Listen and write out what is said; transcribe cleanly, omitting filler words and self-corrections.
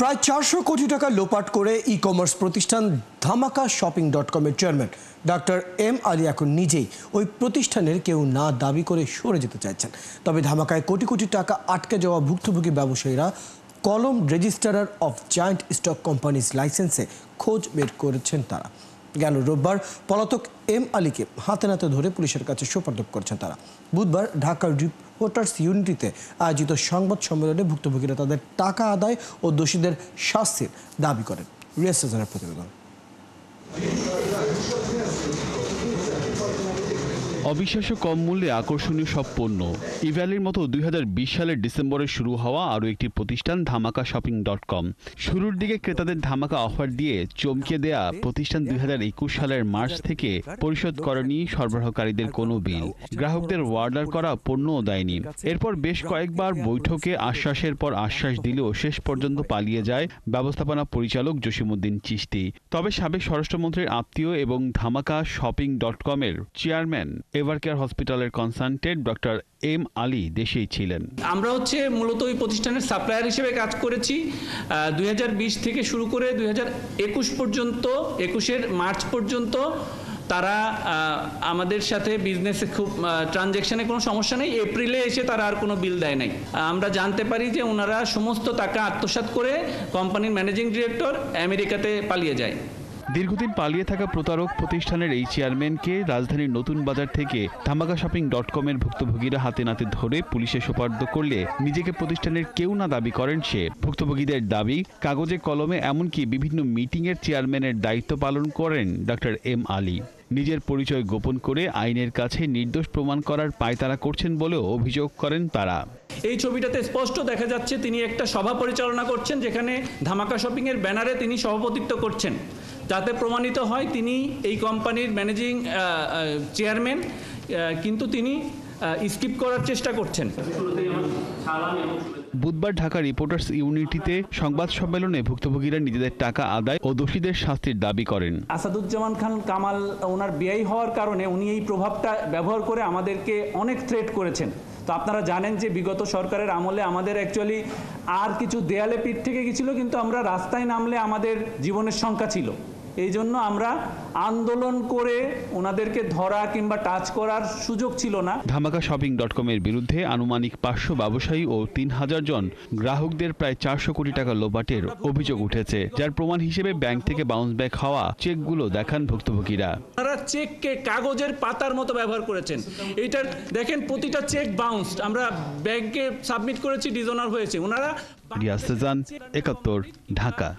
প্রায় 400 কোটি টাকা লোপাট করে ই-কমার্স প্রতিষ্ঠান ধামাকা শপিং.com এর চেয়ারম্যান ডক্টর এম আলী এখন নিজেই ওই প্রতিষ্ঠানের কেউ না দাবি করে সরে যেতে চাইছেন। তবে ধামাকায় কোটি কোটি টাকা আটকে যাওয়া ভুক্তভোগী ব্যবসায়ীরা কলম registrar of joint stock companies লাইসেন্সে খোঁজ বের করেছেন। তারা গেল রোববার পলাতক এম আলীকে হাতে নাতে ধরে পুলিশের কাছে সোপর্দ করেছেন। তারা বুধবার ঢাকার রিপোর্টার্স ইউনিটিতে আয়োজিত সংবাদ সম্মেলনে ভুক্তভোগীরা তাদের টাকা আদায় ও দোষীদের শাস্তির দাবি করেন। রিয়াজ হাসানের প্রতিবেদন। অবিশ্বাস্য কম মূল্যে আকর্ষণীয় সব পণ্য ইভ্যালির মতো 2020 সালের ডিসেম্বরে শুরু হওয়া আরও একটি প্রতিষ্ঠান ধামাকা শপিং.com। শুরুর দিকে ক্রেতাদের ধামাকা অফার দিয়ে চমকে দেয়া প্রতিষ্ঠান 2021 সালের মার্চ থেকে পরিশোধ করেনি সরবরাহকারীদের কোনো বিল, গ্রাহকদের অর্ডার করা পণ্যও দেয়নি। এরপর বেশ কয়েকবার বৈঠকে আশ্বাসের পর আশ্বাস দিলেও শেষ পর্যন্ত পালিয়ে যায় ব্যবস্থাপনা পরিচালক জসিমউদ্দিন চিশতি। তবে সাবেক স্বরাষ্ট্রমন্ত্রীর আত্মীয় এবং ধামাকা শপিং.com এর চেয়ারম্যান এভারকেয়ার হসপিটালের কনসালটেন্ট ডক্টর এম আলী দেশেই ছিলেন। আমরা মূলত ওই প্রতিষ্ঠানের সাপ্লায়ার হিসেবে কাজ করেছি 2020 থেকে শুরু করে 2021 পর্যন্ত, 21-এর মার্চ পর্যন্ত তারা আমাদের সাথে বিজনেসে খুব ট্রানজ্যাকশনে কোনো সমস্যা নেই। এপ্রিলে এসে তারা আর কোনো বিল দেয় নাই। আমরা জানতে পারি যে ওনারা সমস্ত টাকা আত্মসাৎ করে কোম্পানির ম্যানেজিং ডিরেক্টর আমেরিকাতে পালিয়ে যায়। দীর্ঘদিন পালিয়ে থাকা প্রতারক প্রতিষ্ঠানের এই চেয়ারম্যানকে রাজধানীর নতুন বাজার থেকে ধামাকা শপিং.com এর ভুক্তভোগীরা হাতে নাতে ধরে পুলিশে সোপর্দ করলে নিজেকে প্রতিষ্ঠানের কেউ না দাবি করেন সে। ভুক্তভোগীদের দাবি, কাগজে কলমে এমনকি বিভিন্ন মিটিংয়ের চেয়ারম্যানের দায়িত্ব পালন করেন ডক্টর এম আলী। নিজের পরিচয় গোপন করে আইনের কাছে নির্দোষ প্রমাণ করার পায়তারা করছেন বলেও অভিযোগ করেন তারা। এই ছবিটাতে স্পষ্ট দেখা যাচ্ছে তিনি একটা সভা পরিচালনা করছেন, যেখানে ধামাকা শপিং এর ব্যানারে তিনি সভাপতিত্ব করছেন, যাতে প্রমাণিত হয় তিনি এই কোম্পানির ম্যানেজিং চেয়ারম্যান, কিন্তু তিনি স্কিপ করার চেষ্টা করছেন। বুধবার ঢাকা রিপোর্টার্স ইউনিটিতে সংবাদ সম্মেলনে ভুক্তভোগীরা নিজেদের টাকা আদায় ও দোষীদের শাস্তির দাবি করেন। আসাদুজ্জামান খান কামাল ওনার বেআই হওয়ার কারণে উনি এই প্রভাবটা ব্যবহার করে আমাদেরকে অনেক থ্রেট করেছেন। তো আপনারা জানেন যে বিগত সরকারের আমলে আমাদের অ্যাকচুয়ালি আর কিছু দেয়ালে পিঠ থেকে গেছিল, কিন্তু আমরা রাস্তায় নামলে আমাদের জীবনের সংখ্যা ছিল। এই জন্য আমরা আন্দোলন করে ওনাদেরকে ধরা কিংবা টাচ করার সুযোগ ছিল না। ধামাকা শপিং.com এর বিরুদ্ধে আনুমানিক 500 ব্যবসায়ী ও 3000 জন গ্রাহকদের প্রায় 400 কোটি টাকা লোপাটের অভিযোগ উঠেছে, যার প্রমাণ হিসেবে ব্যাংক থেকে বাউন্স ব্যাক হওয়া চেকগুলো দেখান ভুক্তভোগীরা। তারা চেককে কাগজের পাতার মতো ব্যবহার করেছেন। এইটা দেখেন, প্রতিটা চেক বাউন্স, আমরা ব্যাংকে সাবমিট করেছি, ডিজনার হয়েছে। ওনারা রিয়াজ হাসান, 71, ঢাকা।